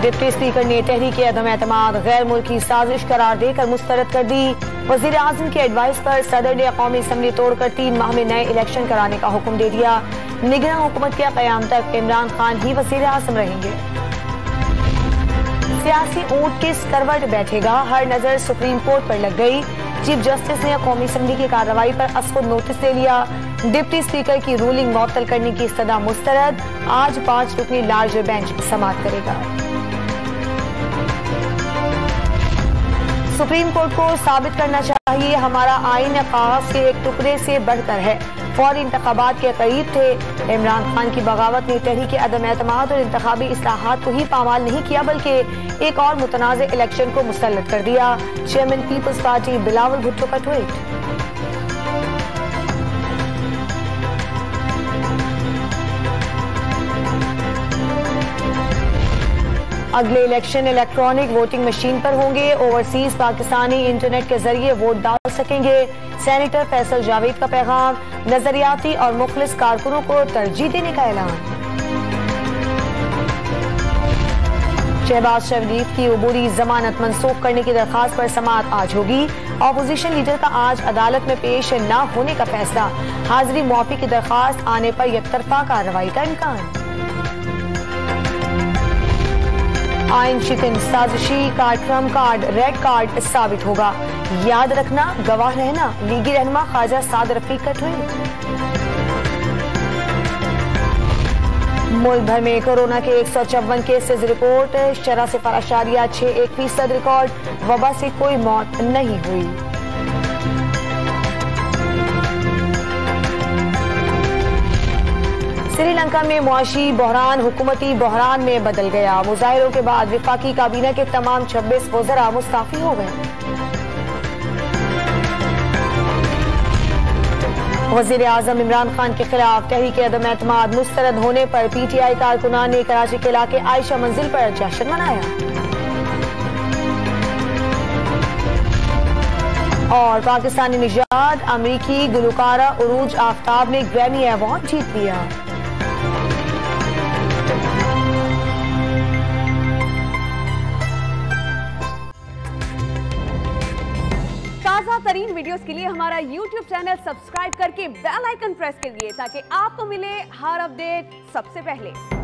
Deputy speaker ने तहरीक अदम एतमाद गैर मुल्की साजिश करार देकर मुस्तरद कर दी। वजीर आजम की एडवाइस पर सदर ने कौमी असम्बली तोड़कर 3 माह में नए इलेक्शन कराने का हुक्म दे दिया। निगरान हुकूमत के क़याम तक इमरान खान ही वजीर आजम रहेंगे। सियासी ऊंट किस करवट बैठेगा, हर नजर सुप्रीम कोर्ट पर लग गई। चीफ जस्टिस ने कौमी असम्बली की कार्रवाई पर असखुद नोटिस दे लिया। डिप्टी स्पीकर की रूलिंग मुअत्तल करने की इस्तदा मुस्तरद। आज 5 रुकनी लार्ज बेंच समाअत करेगा। सुप्रीम कोर्ट को साबित करना चाहिए हमारा आईन कागज के एक टुकड़े से बढ़कर है। फौरी इंतखाबात के करीब थे। इमरान खान की बगावत ने तहरीक अदम एतमाद और इंतखाबी इस्लाहात को ही पामाल नहीं किया बल्कि एक और मुतनाज़ इलेक्शन को मुसल्लत कर दिया। Chairman Peoples Party Bilawal Bhutto का ट्वीट। अगले इलेक्शन इलेक्ट्रॉनिक वोटिंग मशीन पर होंगे। ओवरसीज पाकिस्तानी इंटरनेट के जरिए वोट डाल सकेंगे। सेनेटर फैसल जावेद का पैगाम। नजरियाती और मुखलिस कारकुनों को तरजीह देने का ऐलान। शहबाज शरीफ की अबूरी जमानत मंसूख करने की दरखास्त पर समाअत आज होगी। ऑपोजिशन लीडर का आज अदालत में पेश न होने का फैसला। हाजिरी मुआफी की दरखास्त आने पर एकतरफा कार्रवाई का इम्कान। आइन शिकन साजिशी का ट्रम्प कार्ड रेड कार्ड साबित होगा। याद रखना, गवाह रहना। लीगी रहनुमा ख्वाजा साद रफीक का ट्वीट। मुल्क भर में कोरोना के 154 केसेज रिपोर्ट। शरह 0.61% रिकॉर्ड। वबा से कोई मौत नहीं हुई। श्रीलंका में मुआशी बहरान हुकूमती बहरान में बदल गया। मुजाहिरों के बाद विफाकी काबीना के तमाम 26 वज़रा मुस्ताफी हो गए। वज़ीर आज़म इमरान खान के खिलाफ तहरीक अदम एतमाद मुस्तरद होने पर PTI कारकुनान ने कराची के इलाके आयशा मंजिल पर जश्न मनाया। और पाकिस्तानी निजात अमरीकी गुलकारा उरूज आफ्ताब ने ग्रैमी अवार्ड जीत लिया। ताज़ा तरीन वीडियोस के लिए हमारा YouTube चैनल सब्सक्राइब करके बेल आइकन प्रेस कीजिए ताकि आपको मिले हर अपडेट सबसे पहले।